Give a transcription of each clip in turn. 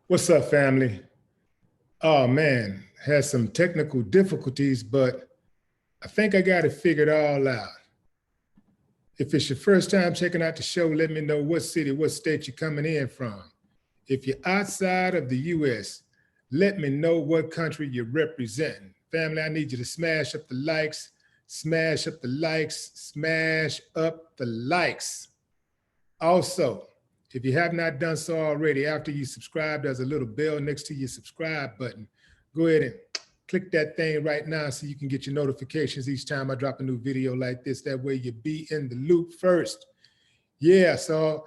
What's up, family? Oh man, had some technical difficulties, but I think I got it figured all out. If it's your first time checking out the show, let me know what city, what state you're coming in from. If you're outside of the US, let me know what country you're representing. Family, I need you to smash up the likes, smash up the likes, smash up the likes. Also, if you have not done so already, after you subscribe, there's a little bell next to your subscribe button. Go ahead and click that thing right now so you can get your notifications each time I drop a new video like this. That way you be in the loop first. Yeah, so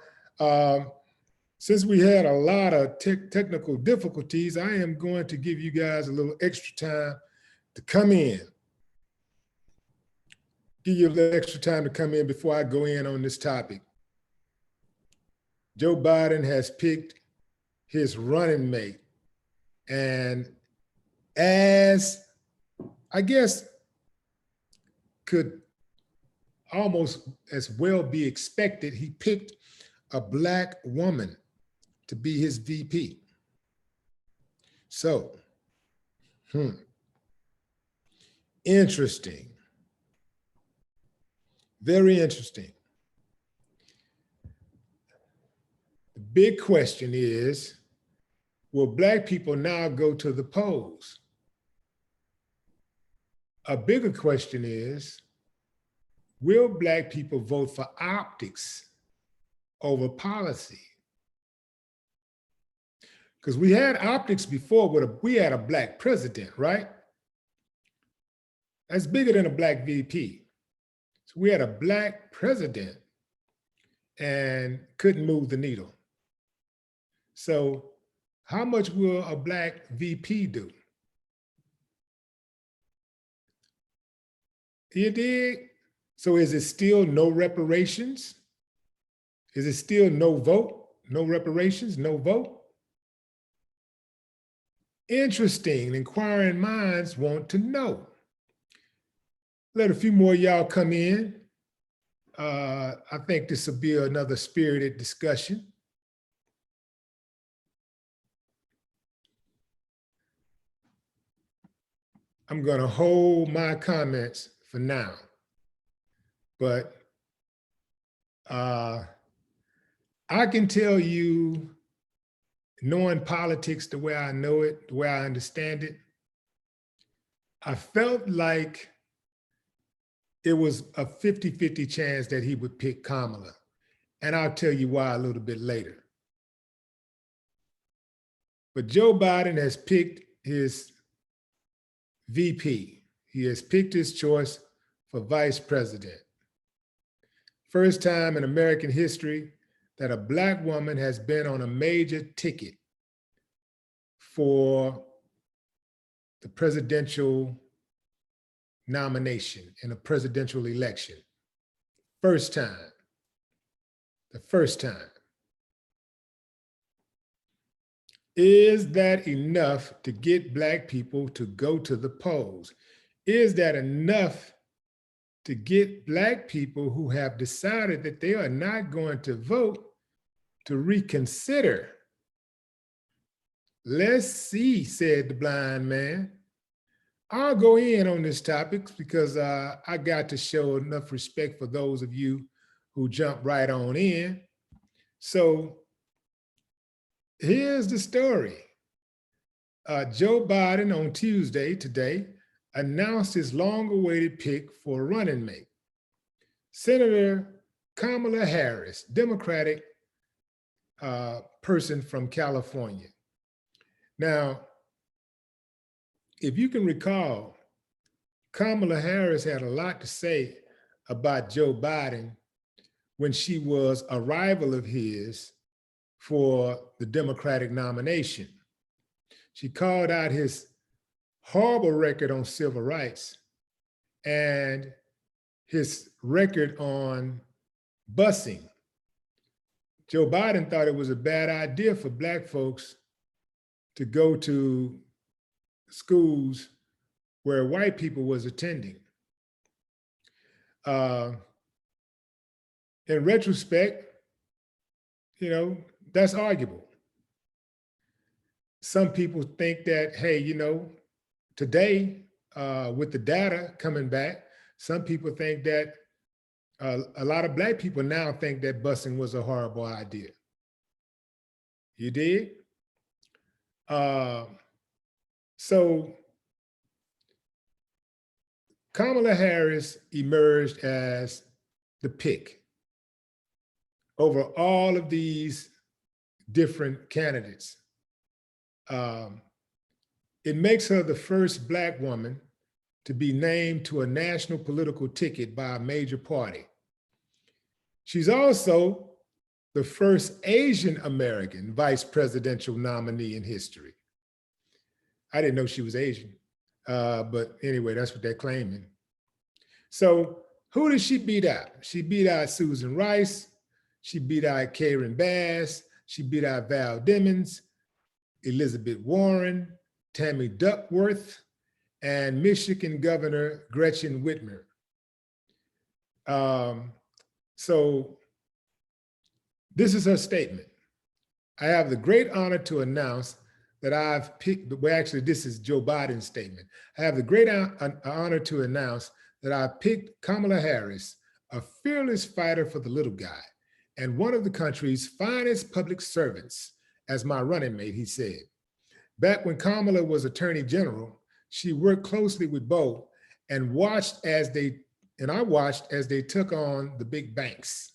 since we had a lot of technical difficulties, I am going to give you guys a little extra time to come in. Give you a little extra time to come in before I go in on this topic. Joe Biden has picked his running mate. And as I guess could almost as well be expected, he picked a Black woman to be his VP. So, interesting. Very interesting. The big question is, will Black people now go to the polls? A bigger question is, will Black people vote for optics over policy? Because we had optics before, we had a Black president, right? That's bigger than a Black VP. So we had a Black president and couldn't move the needle. So how much will a Black VP do? You dig? So is it still no reparations? Is it still no vote? No reparations, no vote? Interesting. Inquiring minds want to know. Let a few more y'all come in. I think this will be another spirited discussion. I'm going to hold my comments for now, but I can tell you, knowing politics the way I know it, the way I understand it, I felt like it was a 50-50 chance that he would pick Kamala. And I'll tell you why a little bit later. But Joe Biden has picked his VP. He has picked his choice for vice president. First time in American history that a Black woman has been on a major ticket for the presidential nomination in a presidential election. First time, the first time. Is that enough to get Black people to go to the polls? Is that enough to get Black people who have decided that they are not going to vote to reconsider? Let's see, said the blind man. I'll go in on this topic because I got to show enough respect for those of you who jump right on in. So here's the story. Joe Biden on Tuesday, today, announced his long-awaited pick for running mate. Senator Kamala Harris, Democratic person from California. Now, if you can recall, Kamala Harris had a lot to say about Joe Biden when she was a rival of his for the Democratic nomination. She called out his horrible record on civil rights and his record on busing. Joe Biden thought it was a bad idea for Black folks to go to schools where white people was attending. In retrospect, you know, that's arguable. some people think that, hey, today with the data coming back, some people think that a lot of Black people now think that busing was a horrible idea. You did? So Kamala Harris emerged as the pick over all of these different candidates. It makes her the first Black woman to be named to a national political ticket by a major party. She's also the first Asian American vice presidential nominee in history. I didn't know she was Asian, but anyway, that's what they're claiming. So who did she beat out? She beat out Susan Rice. She beat out Karen Bass. She beat out Val Demings, Elizabeth Warren, Tammy Duckworth, and Michigan Governor Gretchen Whitmer. So this is her statement. I have the great honor to announce that I've picked, well, actually, this is Joe Biden's statement. I have the great honor to announce that I picked Kamala Harris, a fearless fighter for the little guy, and one of the country's finest public servants, as my running mate, he said. Back when Kamala was Attorney General, she worked closely with both and I watched as they took on the big banks,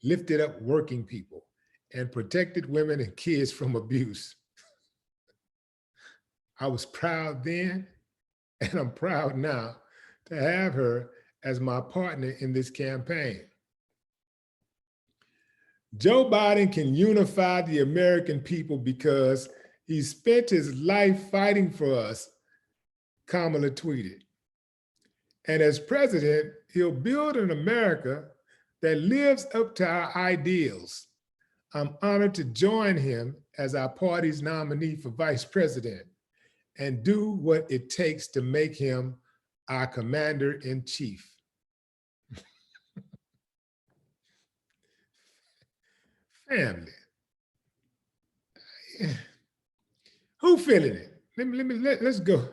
lifted up working people, and protected women and kids from abuse. I was proud then, and I'm proud now to have her as my partner in this campaign. Joe Biden can unify the American people because he spent his life fighting for us, Kamala tweeted. And as president, he'll build an America that lives up to our ideals. I'm honored to join him as our party's nominee for vice president and do what it takes to make him our commander-in-chief. Family. Who feeling it? Let's go.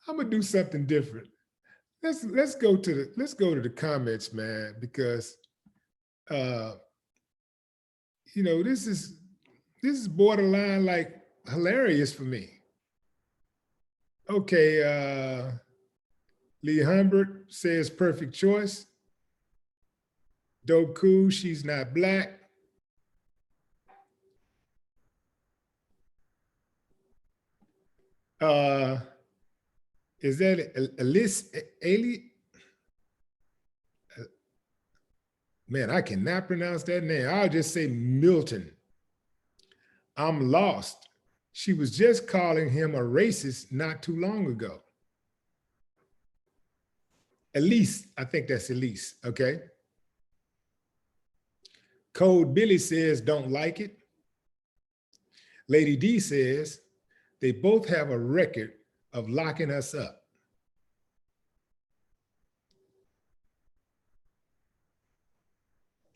I'm gonna do something different. Let's go to the comments, man, because this is borderline like hilarious for me. Okay, Lee Humbert says perfect choice. Dope cool, she's not Black. Is that Ali? Man, I cannot pronounce that name. I'll just say Milton. I'm lost. She was just calling him a racist not too long ago. Elise, I think that's Elise, okay? Code Billy says, don't like it. Lady D says, they both have a record of locking us up.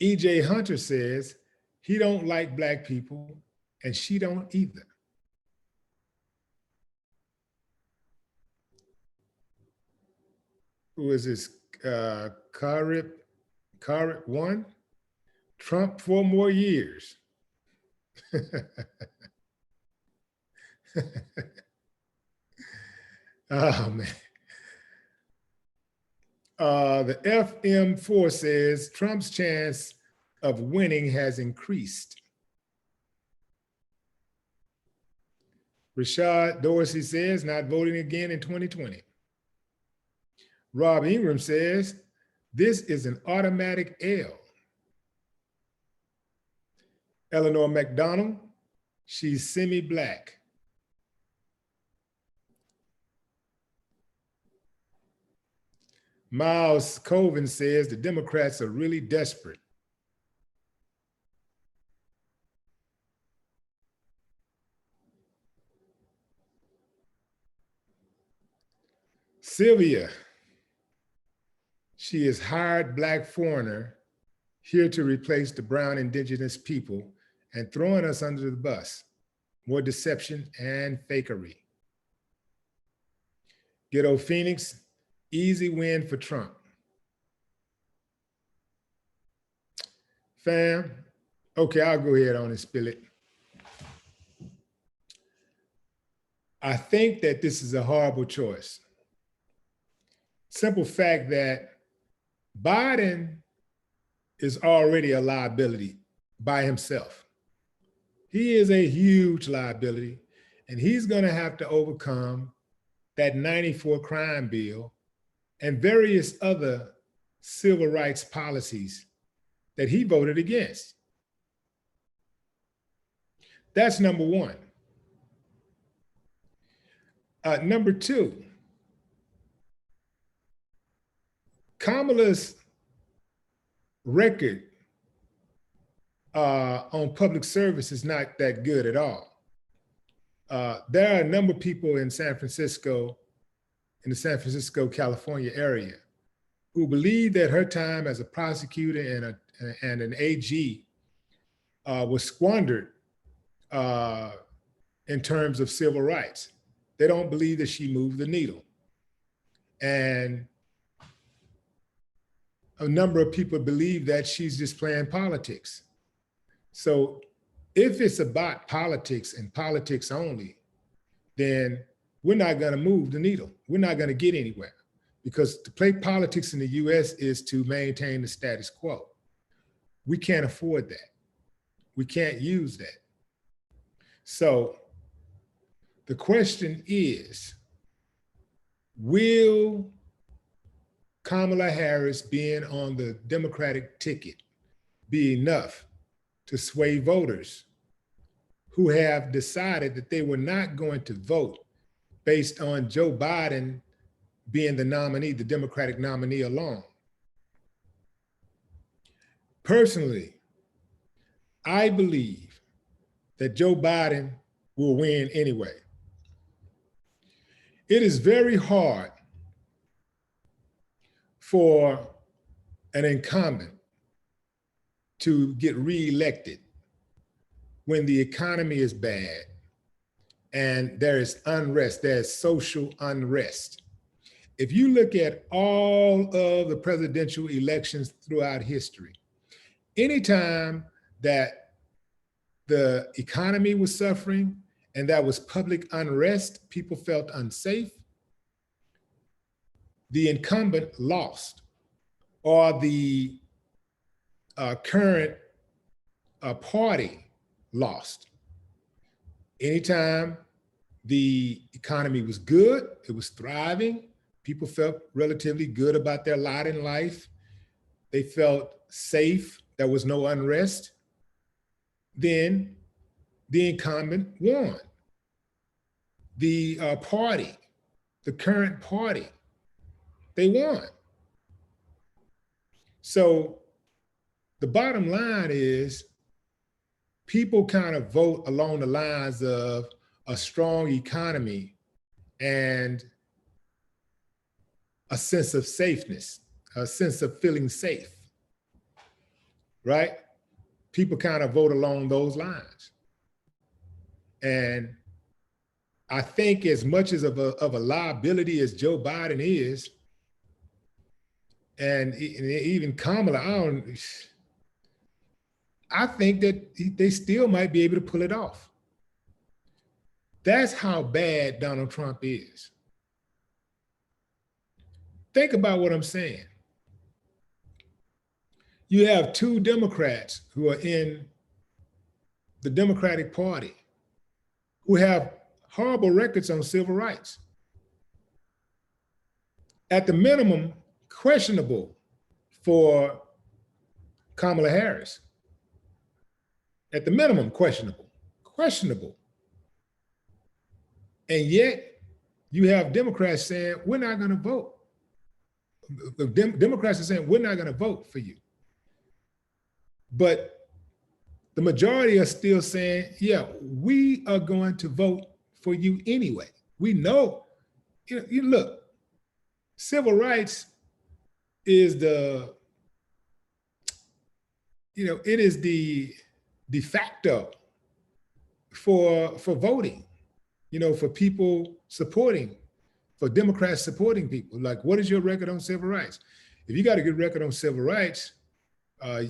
EJ Hunter says, he don't like Black people and she don't either. Who is this? Karip one? Trump 4 more years. Oh, man. The FM4 says Trump's chance of winning has increased. Rashad Dorsey says not voting again in 2020. Rob Ingram says this is an automatic L. Eleanor McDonald, she's semi-Black. Miles Colvin says the Democrats are really desperate. Sylvia, she is hired Black foreigner here to replace the brown indigenous people and throwing us under the bus. more deception and fakery. Ghetto Phoenix, easy win for Trump. Fam, okay, I'll go ahead on and spill it. I think that this is a horrible choice. Simple fact that Biden is already a liability by himself. He is a huge liability, and he's going to have to overcome that 94 crime bill and various other civil rights policies that he voted against. That's number one. Number two, Kamala's record on public service is not that good at all. There are a number of people in San Francisco, in the San Francisco, California area, who believe that her time as a prosecutor and an AG was squandered in terms of civil rights. They don't believe that she moved the needle. And a number of people believe that she's just playing politics. So if it's about politics and politics only, then we're not going to move the needle. We're not going to get anywhere, because to play politics in the US is to maintain the status quo. We can't afford that. We can't use that. So the question is, will Kamala Harris being on the Democratic ticket be enough to sway voters who have decided that they were not going to vote based on Joe Biden being the nominee, the Democratic nominee alone? Personally, I believe that Joe Biden will win anyway. It is very hard for an incumbent to get reelected when the economy is bad and there is unrest, there's social unrest. If you look at all of the presidential elections throughout history, anytime that the economy was suffering and that was public unrest, people felt unsafe, the incumbent lost, or the current party lost. Anytime the economy was good, it was thriving, people felt relatively good about their lot in life, they felt safe, there was no unrest, then the incumbent won. The party, the current party, they won. So the bottom line is, people kind of vote along the lines of a strong economy and a sense of safeness, a sense of feeling safe, right? People kind of vote along those lines. And I think as much as of a liability as Joe Biden is, and even Kamala, I think that they still might be able to pull it off. That's how bad Donald Trump is. Think about what I'm saying. You have two Democrats who are in the Democratic Party who have horrible records on civil rights. At the minimum, questionable for Kamala Harris. At the minimum, questionable. And yet you have Democrats saying, we're not going to vote. The Democrats are saying, we're not going to vote for you. But the majority are still saying, yeah, we are going to vote for you anyway. We know, you look, civil rights is it is the de facto for voting, for people supporting, for Democrats supporting people. Like, what is your record on civil rights? If you got a good record on civil rights,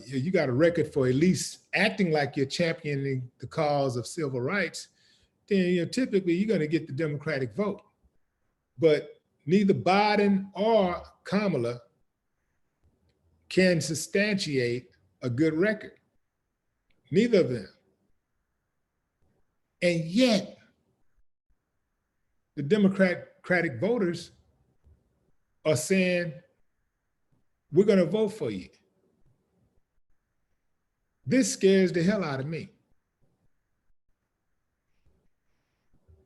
you got a record for at least acting like you're championing the cause of civil rights, then typically you're going to get the Democratic vote. But neither Biden or Kamala can substantiate a good record. Neither of them. And yet, the Democratic voters are saying, we're going to vote for you. This scares the hell out of me.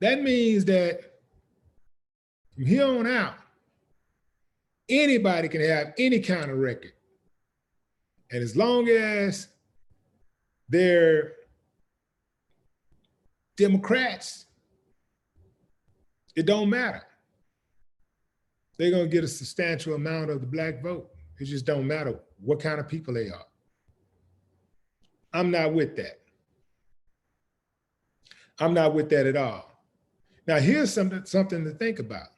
That means that from here on out, anybody can have any kind of record. And as long as they're Democrats, it don't matter. They're going to get a substantial amount of the Black vote. It just don't matter what kind of people they are. I'm not with that. I'm not with that at all. Now, here's something to think about.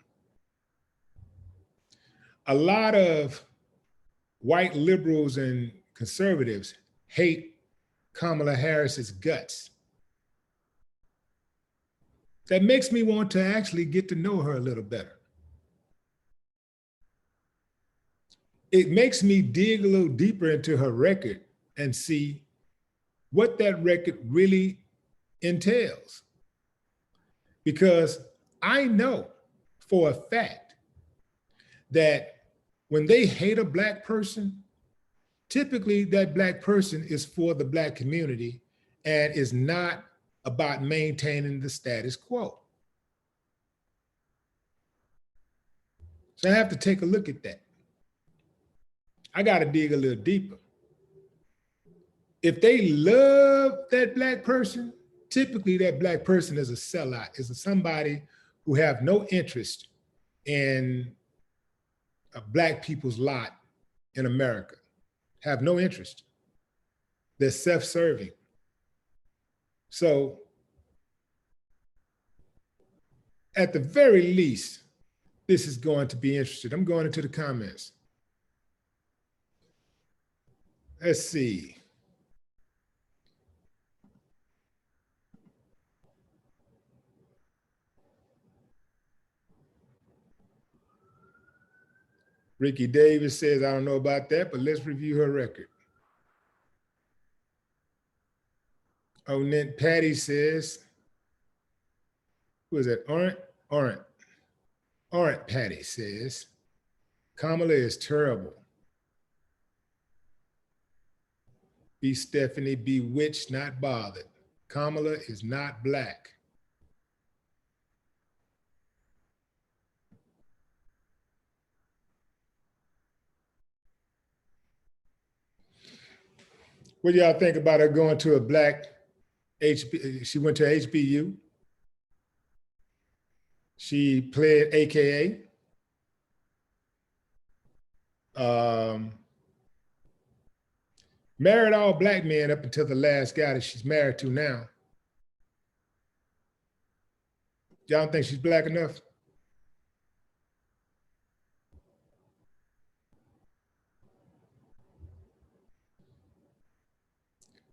A lot of white liberals and conservatives hate Kamala Harris's guts. That makes me want to actually get to know her a little better. It makes me dig a little deeper into her record and see what that record really entails. Because I know for a fact that when they hate a Black person, typically that Black person is for the Black community and is not about maintaining the status quo. So I have to take a look at that. I got to dig a little deeper. If they love that Black person, typically that Black person is a sellout, is somebody who have no interest in Black people's lot in America, have no interest. They're self-serving. So at the very least, this is going to be interesting. I'm going into the comments. Let's see. Ricky Davis says, I don't know about that, but let's review her record. Onent Patty says, who is that? Orant Patty says, Kamala is terrible. Be Stephanie, bewitched, not bothered. Kamala is not Black. What do y'all think about her going to a Black she went to HBU. She played AKA. Married all Black men up until the last guy that she's married to now. Y'all don't think she's Black enough?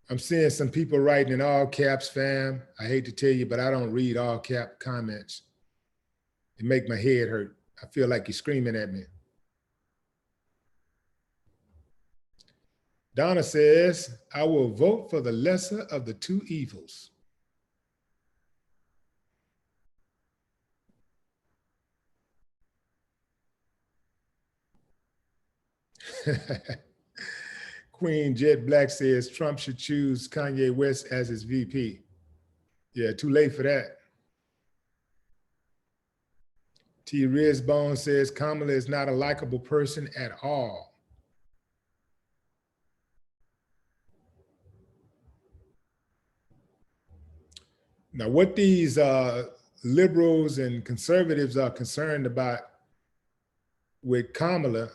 I'm seeing some people writing in all caps, fam. I hate to tell you, but I don't read all cap comments. It make my head hurt. I feel like you're screaming at me. Donna says, I will vote for the lesser of the two evils. Queen Jet Black says Trump should choose Kanye West as his VP. Yeah, too late for that. T. Rizbone says Kamala is not a likable person at all. Now, what these liberals and conservatives are concerned about with Kamala,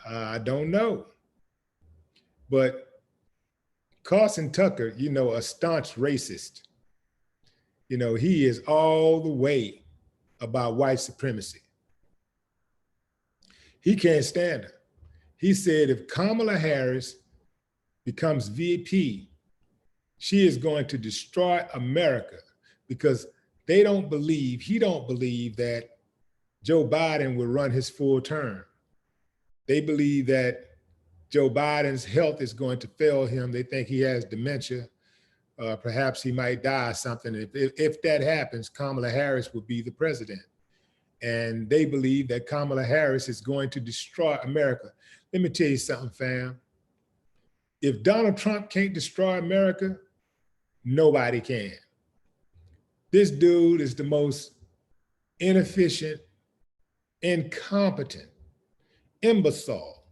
I don't know. But Carson Tucker, a staunch racist, You know, he is all the way about white supremacy. He can't stand her. He said if Kamala Harris becomes VP, she is going to destroy America because he don't believe that Joe Biden will run his full term. They believe that Joe Biden's health is going to fail him. They think he has dementia. Perhaps he might die or something. If that happens, Kamala Harris will be the president. And they believe that Kamala Harris is going to destroy America. Let me tell you something, fam. If Donald Trump can't destroy America, nobody can. This dude is the most inefficient, incompetent, imbecile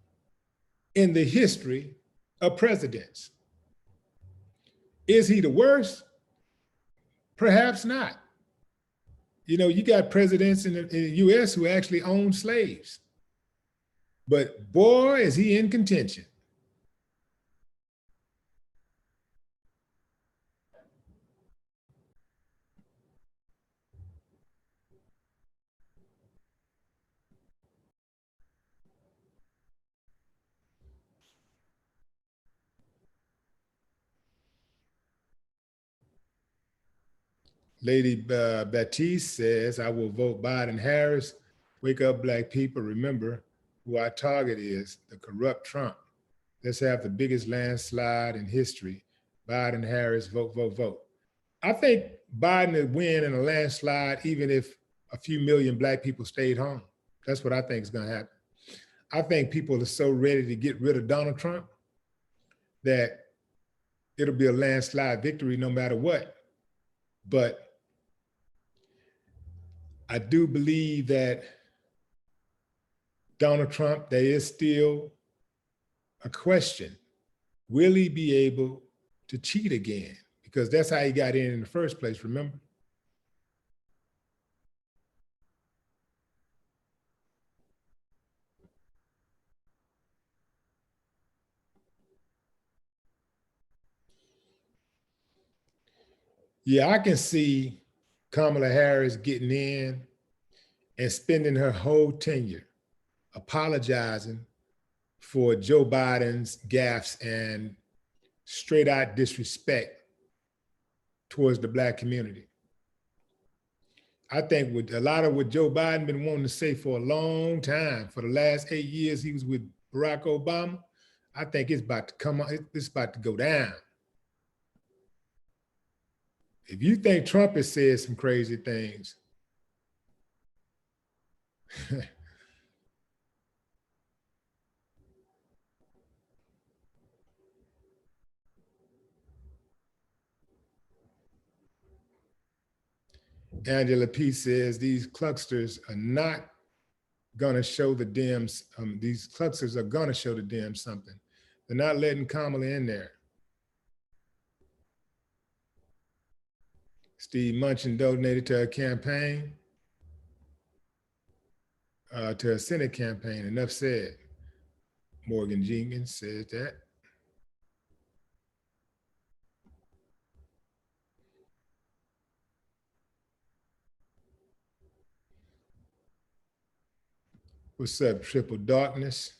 in the history of presidents. Is he the worst? Perhaps not. You know, you got presidents in the US who actually owned slaves. But boy, is he in contention. Lady Baptiste says, I will vote Biden Harris. Wake up, Black people. Remember who our target is, the corrupt Trump. Let's have the biggest landslide in history. Biden Harris, vote, vote, vote. I think Biden would win in a landslide even if a few million Black people stayed home. That's what I think is going to happen. I think people are so ready to get rid of Donald Trump that it'll be a landslide victory no matter what. But I do believe that Donald Trump, there is still a question. Will he be able to cheat again? Because that's how he got in the first place, remember? Yeah, I can see Kamala Harris getting in and spending her whole tenure apologizing for Joe Biden's gaffes and straight out disrespect towards the Black community. I think with a lot of what Joe Biden been wanting to say for a long time, for the last 8 years he was with Barack Obama, I think it's about to come on, it's about to go down. If you think Trump has said some crazy things, Angela P says these clusters are not gonna show the Dems, these clusters are gonna show the Dems something. They're not letting Kamala in there. Steve Munchin donated to her campaign, to her Senate campaign, enough said. Morgan Jenkins said that. What's up, Triple Darkness?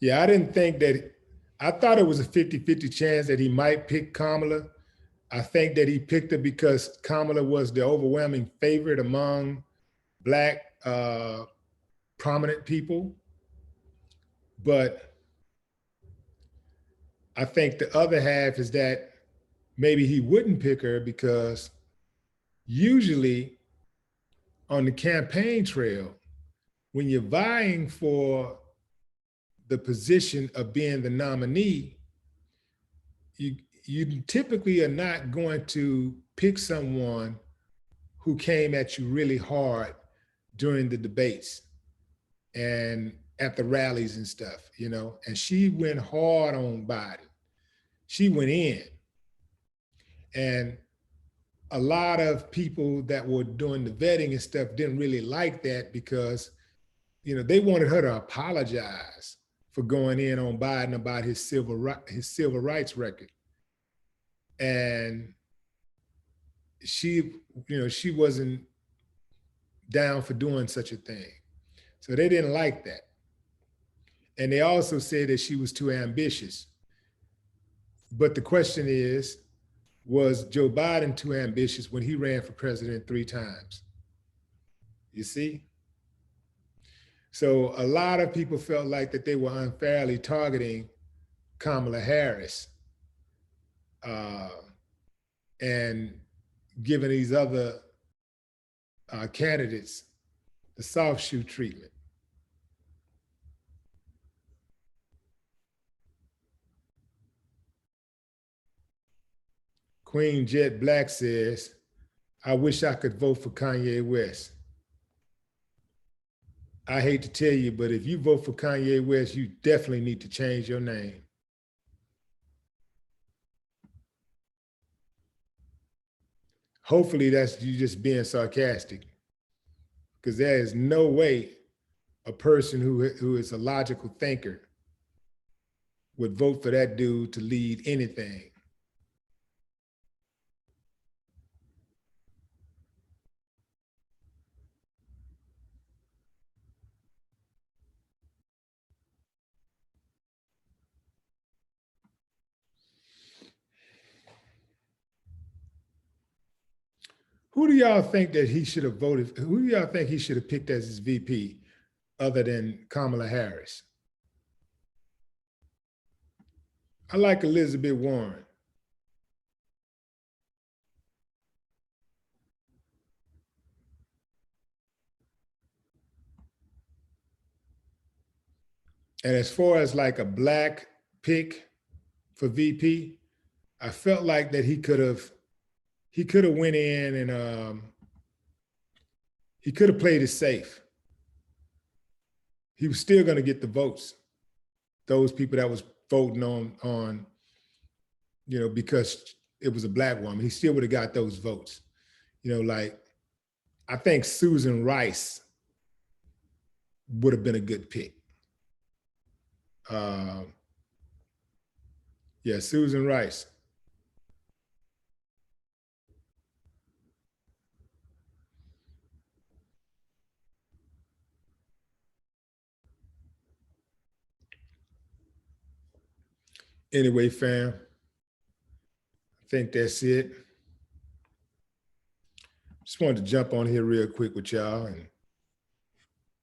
Yeah, I didn't think that, I thought it was a 50-50 chance that he might pick Kamala. I think that he picked her because Kamala was the overwhelming favorite among Black prominent people. But I think the other half is that maybe he wouldn't pick her because usually on the campaign trail, when you're vying for the position of being the nominee, you typically are not going to pick someone who came at you really hard during the debates and at the rallies and stuff, you know, and she went hard on Biden. She went in. And a lot of people that were doing the vetting and stuff didn't really like that because they wanted her to apologize for going in on Biden about his civil rights record. And she wasn't down for doing such a thing. So they didn't like that. And they also said that she was too ambitious. But the question is, was Joe Biden too ambitious when he ran for president 3 times? You see? So a lot of people felt like that they were unfairly targeting Kamala Harris and giving these other candidates the soft shoe treatment. Queen Jet Black says, I wish I could vote for Kanye West. I hate to tell you, but if you vote for Kanye West, you definitely need to change your name. Hopefully that's you just being sarcastic, because there is no way a person who is a logical thinker would vote for that dude to lead anything. Who do y'all think that he should have voted? Who do y'all think he should have picked as his VP other than Kamala Harris? I like Elizabeth Warren. And as far as like a Black pick for VP, I felt like that he could have went in and he could have played it safe. He was still going to get the votes. Those people that was voting on, because it was a Black woman, he still would have got those votes. Like I think Susan Rice would have been a good pick. Yeah, Susan Rice. Anyway, fam, I think that's it. Just wanted to jump on here real quick with y'all and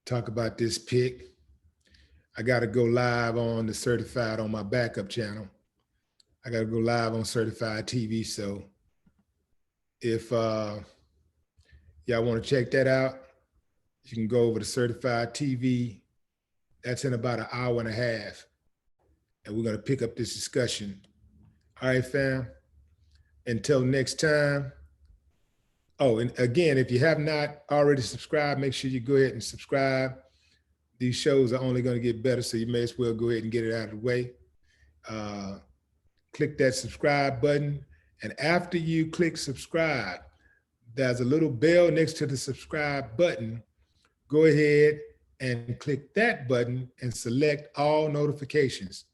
talk about this pick. I got to go live on the Certified on my backup channel. I got to go live on Certified TV. So if y'all want to check that out, you can go over to Certified TV. That's in about an hour and a half. And we're going to pick up this discussion. All right, fam. Until next time. Oh, and again, if you have not already subscribed, make sure you go ahead and subscribe. These shows are only going to get better, so you may as well go ahead and get it out of the way. Click that subscribe button. And after you click subscribe, there's a little bell next to the subscribe button. Go ahead and click that button and select all notifications.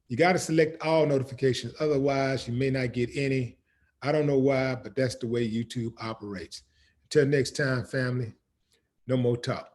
You got to select all notifications. Otherwise, you may not get any. I don't know why, but that's the way YouTube operates. Until next time, family, no more talk.